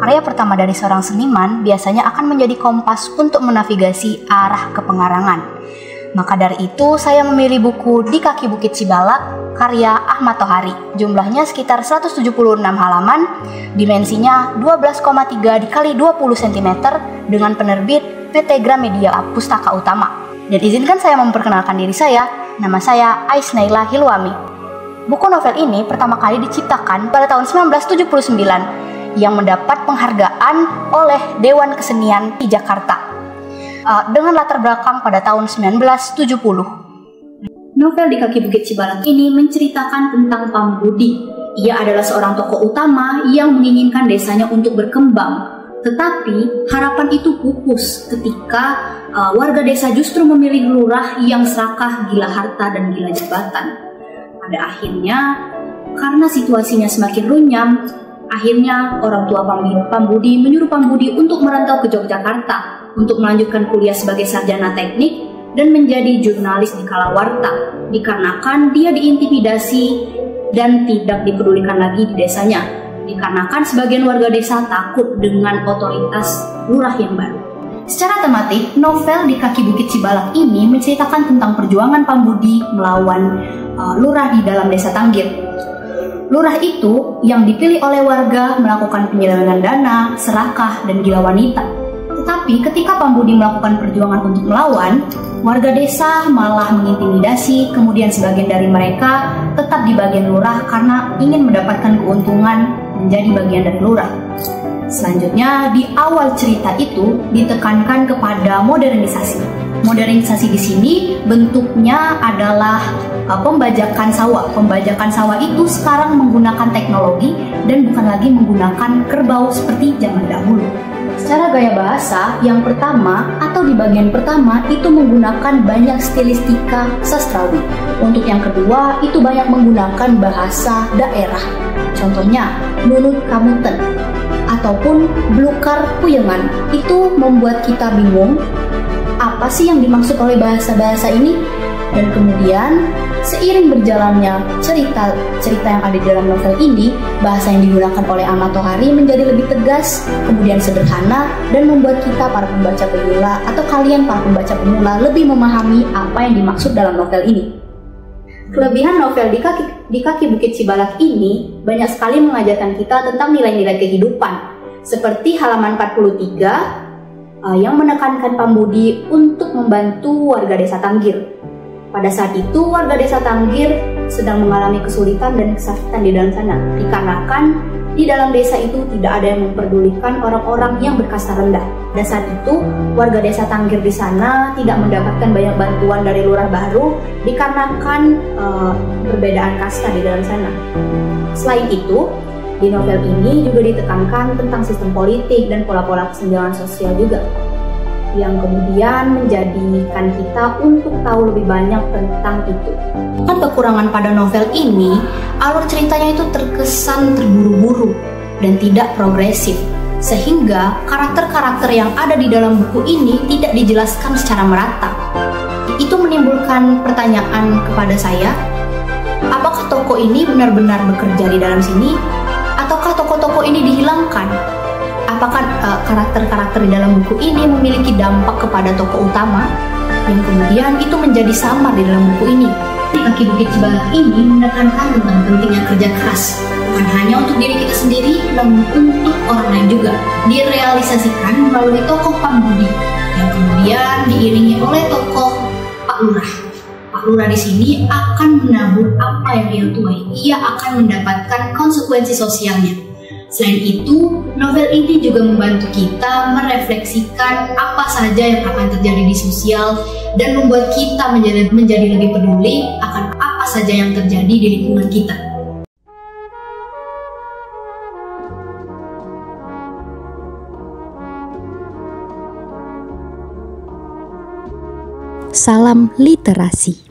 karya pertama dari seorang seniman biasanya akan menjadi kompas untuk menavigasi arah kepengarangan. Maka dari itu saya memilih buku Di Kaki Bukit Cibalak karya Ahmad Tohari. Jumlahnya sekitar 176 halaman, dimensinya 12,3 x 20 cm dengan penerbit PT Gramedia Pustaka Utama. Dan izinkan saya memperkenalkan diri saya, nama saya Aisnaila Hilwami. Buku novel ini pertama kali diciptakan pada tahun 1979 yang mendapat penghargaan oleh Dewan Kesenian di Jakarta dengan latar belakang pada tahun 1970. Novel Di Kaki Bukit Cibalak ini menceritakan tentang Pambudi. Ia adalah seorang tokoh utama yang menginginkan desanya untuk berkembang. Tetapi harapan itu pupus ketika warga desa justru memilih lurah yang serakah, gila harta dan gila jabatan. Pada akhirnya, karena situasinya semakin runyam, akhirnya orang tua Pambudi menyuruh Pambudi untuk merantau ke Yogyakarta untuk melanjutkan kuliah sebagai sarjana teknik dan menjadi jurnalis di kalawarta, dikarenakan dia diintimidasi dan tidak dipedulikan lagi di desanya, dikarenakan sebagian warga desa takut dengan otoritas lurah yang baru. Secara tematik, novel Di Kaki Bukit Cibalak ini menceritakan tentang perjuangan Pambudi melawan lurah di dalam desa Tanggir. Lurah itu yang dipilih oleh warga melakukan penyelewengan dana, serakah, dan gila wanita. Tetapi ketika Pambudi melakukan perjuangan untuk melawan, warga desa malah mengintimidasi, kemudian sebagian dari mereka tetap di bagian lurah karena ingin mendapatkan keuntungan menjadi bagian dari lurah. Selanjutnya, di awal cerita itu ditekankan kepada modernisasi. Modernisasi di sini bentuknya adalah pembajakan sawah. Pembajakan sawah itu sekarang menggunakan teknologi dan bukan lagi menggunakan kerbau seperti zaman dahulu. Secara gaya bahasa, yang pertama atau di bagian pertama itu menggunakan banyak stilistika sastrawi. Untuk yang kedua itu banyak menggunakan bahasa daerah. Contohnya, nunut kamuten ataupun blukar puyengan. Itu membuat kita bingung apa sih yang dimaksud oleh bahasa-bahasa ini. Dan kemudian seiring berjalannya cerita yang ada di dalam novel ini, bahasa yang digunakan oleh Ahmad Tohari menjadi lebih tegas, kemudian sederhana, dan membuat kita para pembaca pemula atau kalian para pembaca pemula lebih memahami apa yang dimaksud dalam novel ini. Kelebihan novel Di Kaki Bukit Cibalak ini banyak sekali mengajarkan kita tentang nilai-nilai kehidupan, seperti halaman 43 yang menekankan Pambudi untuk membantu warga desa Tanggir. Pada saat itu warga desa Tanggir sedang mengalami kesulitan dan kesakitan di dalam sana, dikarenakan di dalam desa itu tidak ada yang memperdulikan orang-orang yang berkasta rendah. Dan saat itu warga desa Tanggir di sana tidak mendapatkan banyak bantuan dari lurah baru dikarenakan perbedaan kasta di dalam sana. Selain itu, di novel ini juga ditekankan tentang sistem politik dan pola-pola kesenjangan sosial juga, yang kemudian menjadikan kita untuk tahu lebih banyak tentang itu. Kan kekurangan pada novel ini, alur ceritanya itu terkesan terburu-buru dan tidak progresif, sehingga karakter-karakter yang ada di dalam buku ini tidak dijelaskan secara merata. Itu menimbulkan pertanyaan kepada saya, apakah tokoh ini benar-benar bekerja di dalam sini, ataukah tokoh-tokoh ini dihilangkan? Apakah karakter-karakter di dalam buku ini memiliki dampak kepada tokoh utama yang kemudian itu menjadi samar di dalam buku ini? Di Kaki Bukit Cibalak ini menekankan tentang pentingnya kerja keras, bukan hanya untuk diri kita sendiri, namun untuk orang lain juga. Direalisasikan melalui tokoh Pambudi yang kemudian diiringi oleh tokoh Pak Lurah. Pak Lurah di sini akan menabur apa yang ia tuai. Ia akan mendapatkan konsekuensi sosialnya. Selain itu, novel ini juga membantu kita merefleksikan apa saja yang akan terjadi di sosial dan membuat kita menjadi lebih peduli akan apa saja yang terjadi di lingkungan kita. Salam literasi.